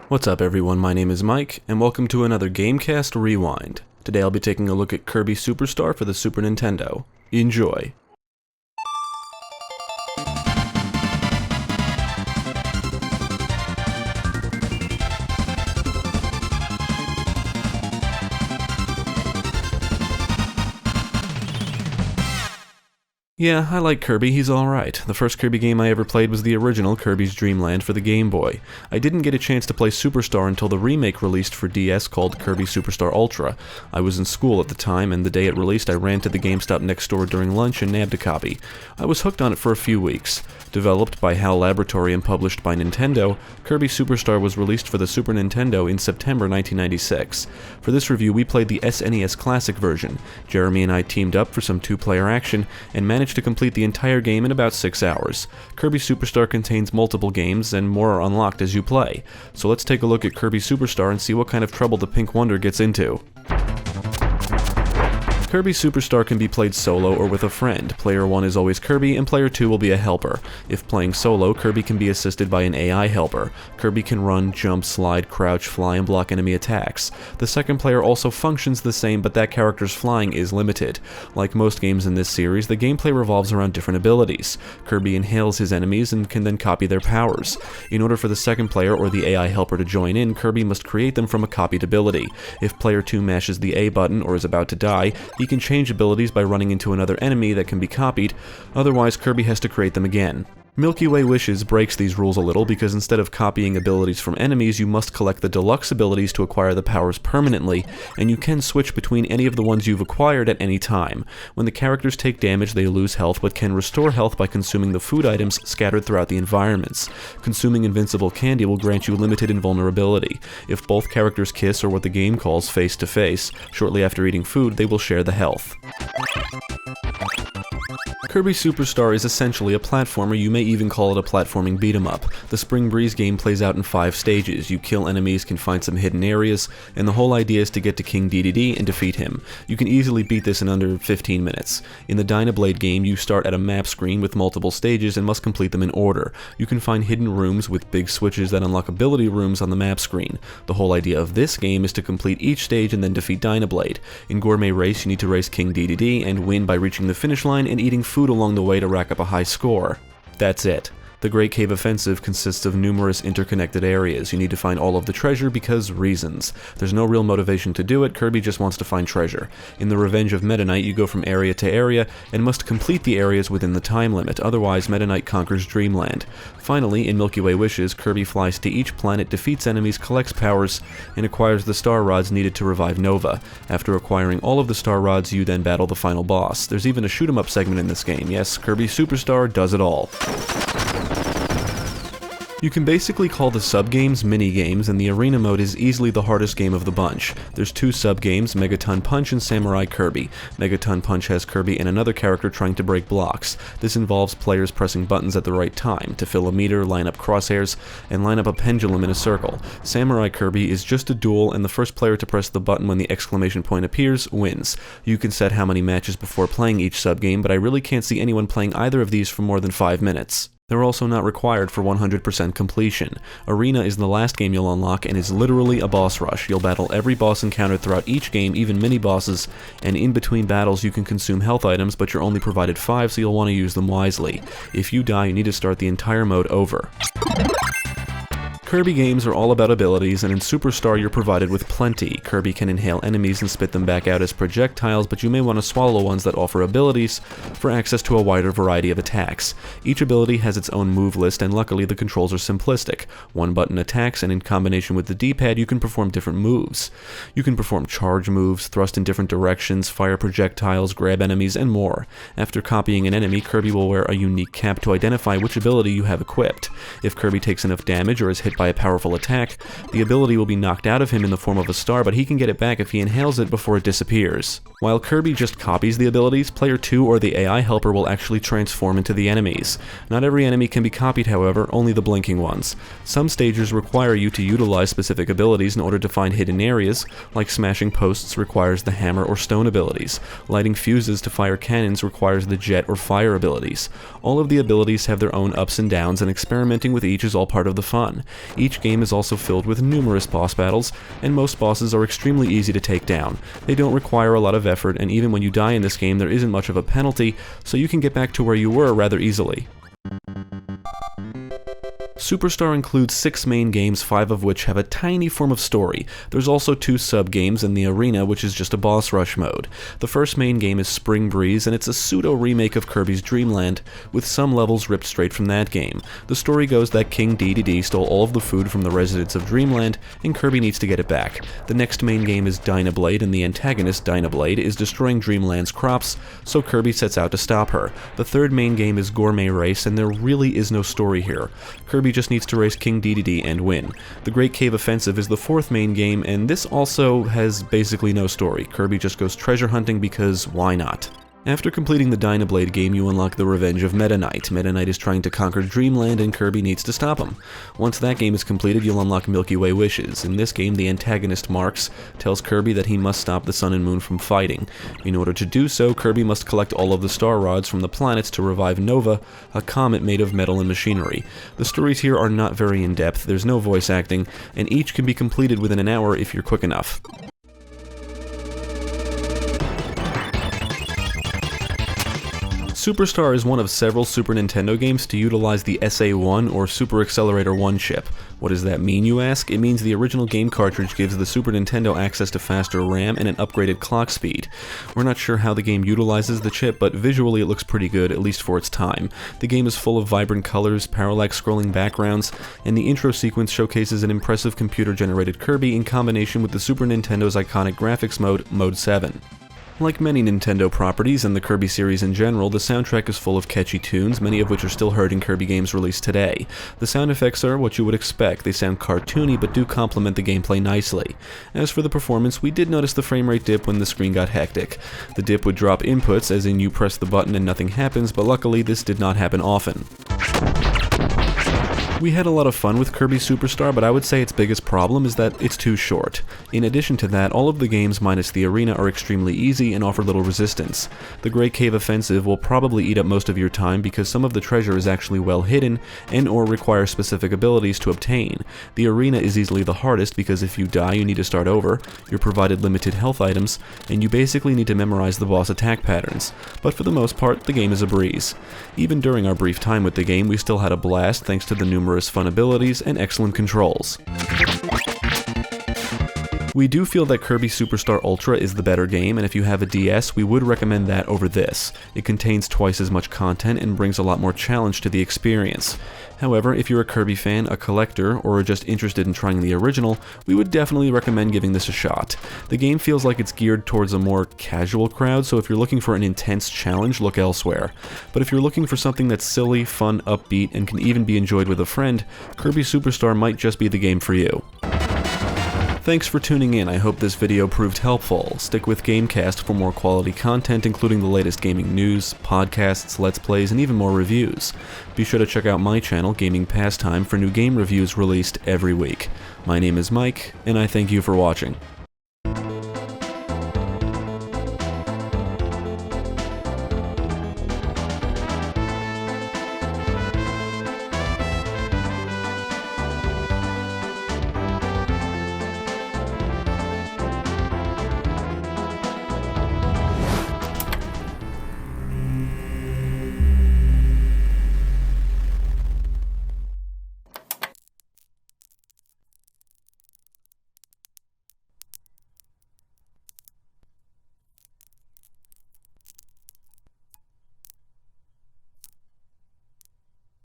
What's up everyone, my name is Mike, and welcome to another GameCast Rewind. Today I'll be taking a look at Kirby Super Star for the Super Nintendo. Enjoy! Yeah, I like Kirby, he's alright. The first Kirby game I ever played was the original Kirby's Dream Land for the Game Boy. I didn't get a chance to play Superstar until the remake released for DS called Kirby Super Star Ultra. I was in school at the time, and the day it released I ran to the GameStop next door during lunch and nabbed a copy. I was hooked on it for a few weeks. Developed by HAL Laboratory and published by Nintendo, Kirby Superstar was released for the Super Nintendo in September 1996. For this review we played the SNES Classic version. Jeremy and I teamed up for some two-player action, and managed to complete the entire game in about 6 hours. Kirby Superstar contains multiple games, and more are unlocked as you play. So let's take a look at Kirby Superstar and see what kind of trouble the Pink Wonder gets into. Kirby Superstar can be played solo or with a friend. Player 1 is always Kirby, and Player 2 will be a helper. If playing solo, Kirby can be assisted by an AI helper. Kirby can run, jump, slide, crouch, fly, and block enemy attacks. The second player also functions the same, but that character's flying is limited. Like most games in this series, the gameplay revolves around different abilities. Kirby inhales his enemies and can then copy their powers. In order for the second player or the AI helper to join in, Kirby must create them from a copied ability. If Player 2 mashes the A button or is about to die, he can change abilities by running into another enemy that can be copied, otherwise Kirby has to create them again. Milky Way Wishes breaks these rules a little because instead of copying abilities from enemies, you must collect the deluxe abilities to acquire the powers permanently, and you can switch between any of the ones you've acquired at any time. When the characters take damage, they lose health, but can restore health by consuming the food items scattered throughout the environments. Consuming invincible candy will grant you limited invulnerability. If both characters kiss, or what the game calls face-to-face, shortly after eating food, they will share the health. Kirby Superstar is essentially a platformer. You may even call it a platforming beat-em-up. The Spring Breeze game plays out in 5 stages. You kill enemies, can find some hidden areas, and the whole idea is to get to King Dedede and defeat him. You can easily beat this in under 15 minutes. In the Dynablade game, you start at a map screen with multiple stages and must complete them in order. You can find hidden rooms with big switches that unlock ability rooms on the map screen. The whole idea of this game is to complete each stage and then defeat Dynablade. In Gourmet Race, you need to race King Dedede and win by reaching the finish line and eating food along the way to rack up a high score. That's it. The Great Cave Offensive consists of numerous interconnected areas. You need to find all of the treasure because reasons. There's no real motivation to do it, Kirby just wants to find treasure. In the Revenge of Meta Knight, you go from area to area and must complete the areas within the time limit, otherwise Meta Knight conquers Dreamland. Finally, in Milky Way Wishes, Kirby flies to each planet, defeats enemies, collects powers, and acquires the Star Rods needed to revive Nova. After acquiring all of the Star Rods, you then battle the final boss. There's even a shoot-'em-up segment in this game. Yes, Kirby Superstar does it all. You can basically call the sub-games mini-games, and the arena mode is easily the hardest game of the bunch. There's 2 sub-games, Megaton Punch and Samurai Kirby. Megaton Punch has Kirby and another character trying to break blocks. This involves players pressing buttons at the right time, to fill a meter, line up crosshairs, and line up a pendulum in a circle. Samurai Kirby is just a duel, and the first player to press the button when the exclamation point appears wins. You can set how many matches before playing each sub-game, but I really can't see anyone playing either of these for more than 5 minutes. They're also not required for 100% completion. Arena is the last game you'll unlock and is literally a boss rush. You'll battle every boss encountered throughout each game, even mini-bosses, and in between battles you can consume health items, but you're only provided 5, so you'll want to use them wisely. If you die, you need to start the entire mode over. Kirby games are all about abilities, and in Superstar you're provided with plenty. Kirby can inhale enemies and spit them back out as projectiles, but you may want to swallow ones that offer abilities for access to a wider variety of attacks. Each ability has its own move list, and luckily the controls are simplistic. 1-button attacks, and in combination with the D-pad you can perform different moves. You can perform charge moves, thrust in different directions, fire projectiles, grab enemies, and more. After copying an enemy, Kirby will wear a unique cap to identify which ability you have equipped. If Kirby takes enough damage or is hit by a powerful attack, the ability will be knocked out of him in the form of a star, but he can get it back if he inhales it before it disappears. While Kirby just copies the abilities, player 2 or the AI helper will actually transform into the enemies. Not every enemy can be copied, however, only the blinking ones. Some stages require you to utilize specific abilities in order to find hidden areas, like smashing posts requires the hammer or stone abilities. Lighting fuses to fire cannons requires the jet or fire abilities. All of the abilities have their own ups and downs, and experimenting with each is all part of the fun. Each game is also filled with numerous boss battles, and most bosses are extremely easy to take down. They don't require a lot of effort, and even when you die in this game there isn't much of a penalty, so you can get back to where you were rather easily. Superstar includes 6 main games, 5 of which have a tiny form of story. There's also 2 sub-games in the arena, which is just a boss rush mode. The first main game is Spring Breeze, and it's a pseudo-remake of Kirby's Dream Land, with some levels ripped straight from that game. The story goes that King Dedede stole all of the food from the residents of Dreamland, and Kirby needs to get it back. The next main game is Dynablade, and the antagonist, Dynablade, is destroying Dreamland's crops, so Kirby sets out to stop her. The third main game is Gourmet Race, and there really is no story here. Kirby just needs to race King Dedede and win. The Great Cave Offensive is the fourth main game, and this also has basically no story. Kirby just goes treasure hunting because why not? After completing the Dynablade game, you unlock the Revenge of Meta Knight. Meta Knight is trying to conquer Dreamland, and Kirby needs to stop him. Once that game is completed, you'll unlock Milky Way Wishes. In this game, the antagonist, Marx, tells Kirby that he must stop the Sun and Moon from fighting. In order to do so, Kirby must collect all of the star rods from the planets to revive Nova, a comet made of metal and machinery. The stories here are not very in-depth, there's no voice acting, and each can be completed within an hour if you're quick enough. Superstar is one of several Super Nintendo games to utilize the SA1 or Super Accelerator 1 chip. What does that mean, you ask? It means the original game cartridge gives the Super Nintendo access to faster RAM and an upgraded clock speed. We're not sure how the game utilizes the chip, but visually it looks pretty good, at least for its time. The game is full of vibrant colors, parallax scrolling backgrounds, and the intro sequence showcases an impressive computer-generated Kirby in combination with the Super Nintendo's iconic graphics mode, Mode 7. Like many Nintendo properties and the Kirby series in general, the soundtrack is full of catchy tunes, many of which are still heard in Kirby games released today. The sound effects are what you would expect. They sound cartoony but do complement the gameplay nicely. As for the performance, we did notice the frame rate dip when the screen got hectic. The dip would drop inputs, as in you press the button and nothing happens, but luckily this did not happen often. We had a lot of fun with Kirby Superstar, but I would say its biggest problem is that it's too short. In addition to that, all of the games minus the arena are extremely easy and offer little resistance. The Great Cave Offensive will probably eat up most of your time because some of the treasure is actually well hidden and/or requires specific abilities to obtain. The arena is easily the hardest because if you die you need to start over, you're provided limited health items, and you basically need to memorize the boss attack patterns. But for the most part, the game is a breeze. Even during our brief time with the game, we still had a blast thanks to the numerous fun abilities and excellent controls. We do feel that Kirby Superstar Ultra is the better game, and if you have a DS, we would recommend that over this. It contains twice as much content and brings a lot more challenge to the experience. However, if you're a Kirby fan, a collector, or are just interested in trying the original, we would definitely recommend giving this a shot. The game feels like it's geared towards a more casual crowd, so if you're looking for an intense challenge, look elsewhere. But if you're looking for something that's silly, fun, upbeat, and can even be enjoyed with a friend, Kirby Superstar might just be the game for you. Thanks for tuning in. I hope this video proved helpful. Stick with GameCast for more quality content, including the latest gaming news, podcasts, let's plays, and even more reviews. Be sure to check out my channel, Gaming Pastime, for new game reviews released every week. My name is Mike, and I thank you for watching.